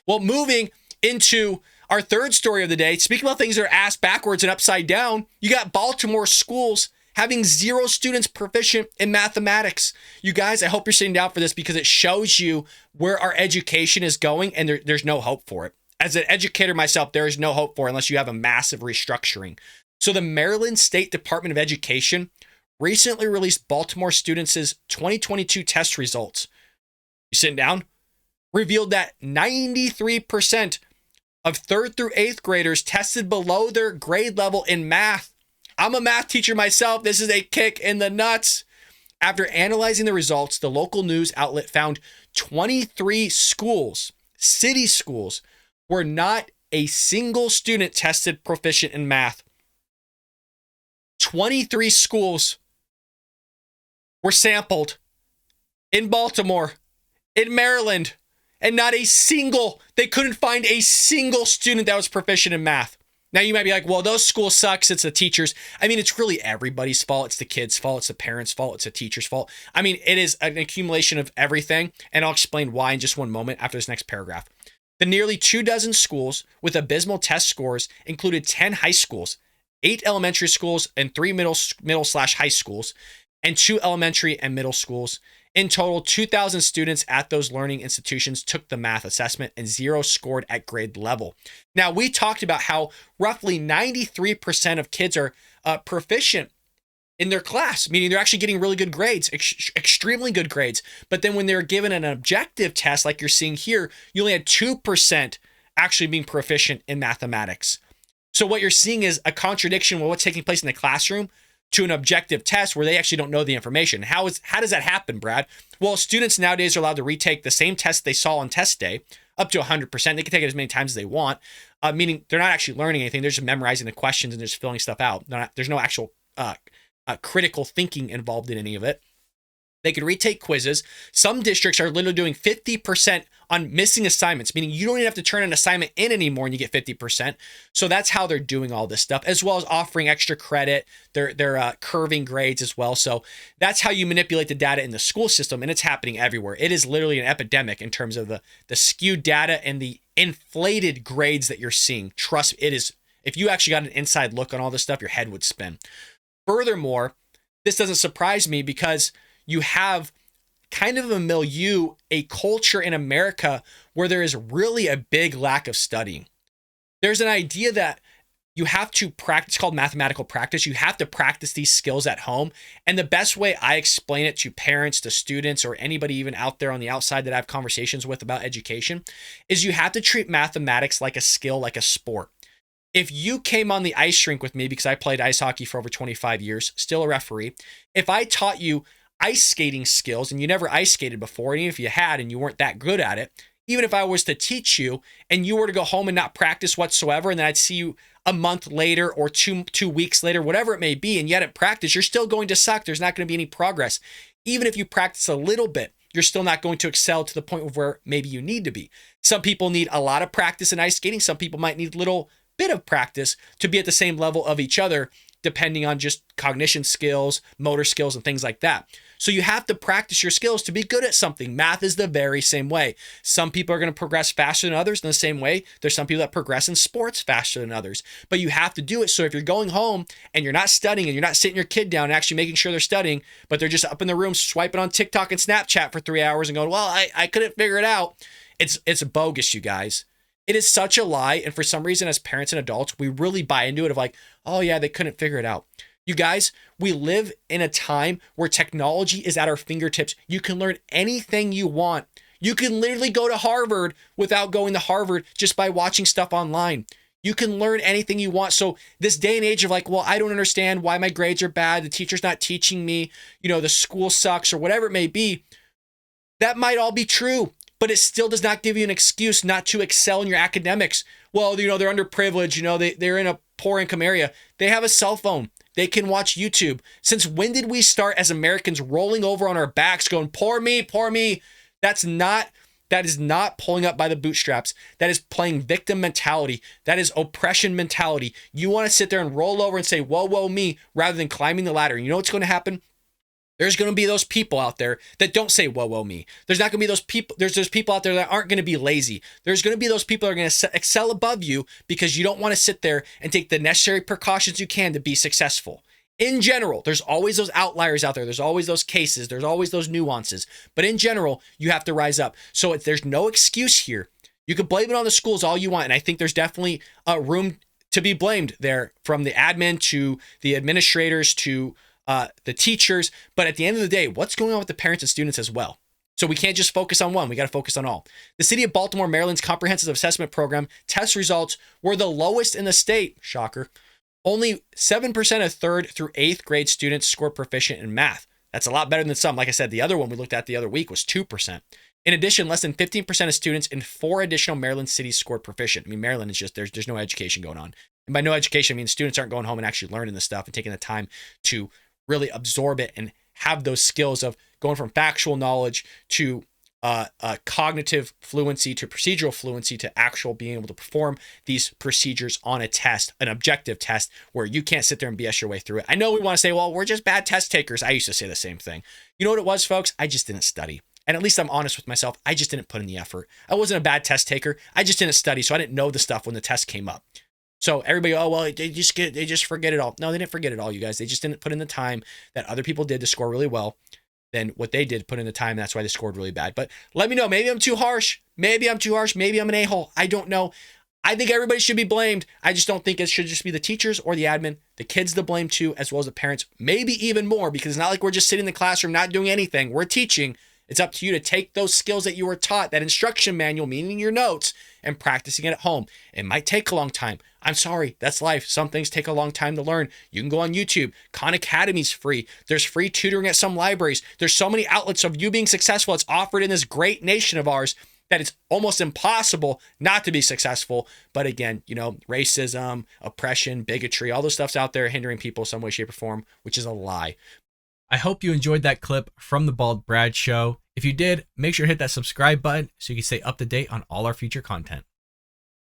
Well, moving into our third story of the day, speaking about things that are ass backwards and upside down, you got Baltimore schools having 0 students proficient in mathematics. You guys, I hope you're sitting down for this because it shows you where our education is going, and there's no hope for it. As an educator myself, there is no hope for it unless you have a massive restructuring. So the Maryland State Department of Education recently released Baltimore students' 2022 test results. You sitting down? Revealed that 93% of 3rd through 8th graders tested below their grade level in math. I'm a math teacher myself. This is a kick in the nuts. After analyzing the results, the local news outlet found 23 schools, city schools, where not a single student tested proficient in math. 23 schools were sampled in Baltimore, in Maryland, and not a single, they couldn't find a single student that was proficient in math. Now you might be like, well, those schools sucks. It's the teachers. I mean, it's really everybody's fault. It's the kids' fault. It's the parents' fault. It's the teacher's fault. I mean, it is an accumulation of everything. And I'll explain why in just one moment after this next paragraph. The nearly 24 schools with abysmal test scores included 10 high schools, 8 elementary schools, and 3 middle/high schools, and 2 elementary and middle schools. In total, 2,000 students at those learning institutions took the math assessment and 0 scored at grade level. Now, we talked about how roughly 93% of kids are proficient in their class, meaning they're actually getting really good grades, extremely good grades. But then when they're given an objective test, like you're seeing here, you only had 2% actually being proficient in mathematics. So what you're seeing is a contradiction with what's taking place in the classroom to an objective test where they actually don't know the information. How does that happen, Brad? Well, students nowadays are allowed to retake the same test they saw on test day up to 100%. They can take it as many times as they want, meaning they're not actually learning anything. They're just memorizing the questions and just filling stuff out. There's no actual critical thinking involved in any of it. They can retake quizzes. Some districts are literally doing 50% on missing assignments, meaning you don't even have to turn an assignment in anymore and you get 50%. So that's how they're doing all this stuff, as well as offering extra credit. They're curving grades as well. So that's how you manipulate the data in the school system, and it's happening everywhere. It is literally an epidemic in terms of the skewed data and the inflated grades that you're seeing. Trust, it is. If you actually got an inside look on all this stuff, your head would spin. Furthermore, this doesn't surprise me because you have kind of a milieu, a culture in America where there is really a big lack of studying. There's an idea that you have to practice, it's called mathematical practice. You have to practice these skills at home. And the best way I explain it to parents, to students, or anybody even out there on the outside that I have conversations with about education is you have to treat mathematics like a skill, like a sport. If you came on the ice rink with me, because I played ice hockey for over 25 years, still a referee, if I taught you ice skating skills and you never ice skated before, and even if you had and you weren't that good at it, even if I was to teach you and you were to go home and not practice whatsoever, and then I'd see you a month later or two weeks later, whatever it may be, and you hadn't practiced, you're still going to suck. There's not going to be any progress. Even if you practice a little bit, you're still not going to excel to the point of where maybe you need to be. Some people need a lot of practice in ice skating. Some people might need a little bit of practice to be at the same level of each other, depending on just cognition skills, motor skills, and things like that. So you have to practice your skills to be good at something. Math is the very same way. Some people are going to progress faster than others in the same way. There's some people that progress in sports faster than others, but you have to do it. So if you're going home and you're not studying and you're not sitting your kid down and actually making sure they're studying, but they're just up in the room swiping on TikTok and Snapchat for 3 hours and going, well, I couldn't figure it out. It's bogus, you guys. It is such a lie. And for some reason, as parents and adults, we really buy into it of like, oh yeah, they couldn't figure it out. You guys, we live in a time where technology is at our fingertips. You can learn anything you want. You can literally go to Harvard without going to Harvard just by watching stuff online. You can learn anything you want. So this day and age of like, well, I don't understand why my grades are bad. The teacher's not teaching me, the school sucks or whatever it may be. That might all be true, but it still does not give you an excuse not to excel in your academics. Well, they're underprivileged. They're in a poor income area. They have a cell phone. They can watch YouTube. Since when did we start as Americans rolling over on our backs going, poor me, poor me? That is not pulling up by the bootstraps. That is playing victim mentality. That is oppression mentality. You want to sit there and roll over and say, whoa, whoa, me, rather than climbing the ladder. And you know what's going to happen? There's going to be those people out there that don't say, whoa, whoa, me. There's not going to be those people. There's people out there that aren't going to be lazy. There's going to be those people that are going to excel above you because you don't want to sit there and take the necessary precautions you can to be successful. In general, there's always those outliers out there. There's always those cases. There's always those nuances. But in general, you have to rise up. So there's no excuse here. You can blame it on the schools all you want. And I think there's definitely room to be blamed there, from the admin to the administrators to the teachers. But at the end of the day, what's going on with the parents and students as well? So we can't just focus on one. We got to focus on all. The city of Baltimore, Maryland's comprehensive assessment program test results were the lowest in the state. Shocker. Only 7% of 3rd through 8th grade students scored proficient in math. That's a lot better than some. Like I said, the other one we looked at the other week was 2%. In addition, less than 15% of students in 4 additional Maryland cities scored proficient. I mean, Maryland is just, there's no education going on. And by no education, I mean students aren't going home and actually learning this stuff and taking the time to really absorb it and have those skills of going from factual knowledge to cognitive fluency to procedural fluency to actual being able to perform these procedures on a test, an objective test where you can't sit there and BS your way through it. I know we want to say, well, we're just bad test takers. I used to say the same thing. You know what it was, folks? I just didn't study. And at least I'm honest with myself. I just didn't put in the effort. I wasn't a bad test taker. I just didn't study. So I didn't know the stuff when the test came up. So everybody, oh, well, they just forget it all. No, they didn't forget it all, you guys. They just didn't put in the time that other people did to score really well. Then what they did, put in the time, and that's why they scored really bad. But let me know. Maybe I'm too harsh. Maybe I'm an a-hole. I don't know. I think everybody should be blamed. I just don't think it should just be the teachers or the admin. The kids to blame too, as well as the parents. Maybe even more, because it's not like we're just sitting in the classroom not doing anything. We're teaching. It's up to you to take those skills that you were taught, that instruction manual, meaning your notes, and practicing it at home. It might take a long time. I'm sorry, that's life. Some things take a long time to learn. You can go on YouTube. Khan Academy's free. There's free tutoring at some libraries. There's so many outlets of you being successful. It's offered in this great nation of ours that it's almost impossible not to be successful. But again, you know, racism, oppression, bigotry, all those stuff's out there hindering people some way, shape, or form, which is a lie. I hope you enjoyed that clip from the Bald Brad Show. If you did, make sure to hit that subscribe button so you can stay up to date on all our future content.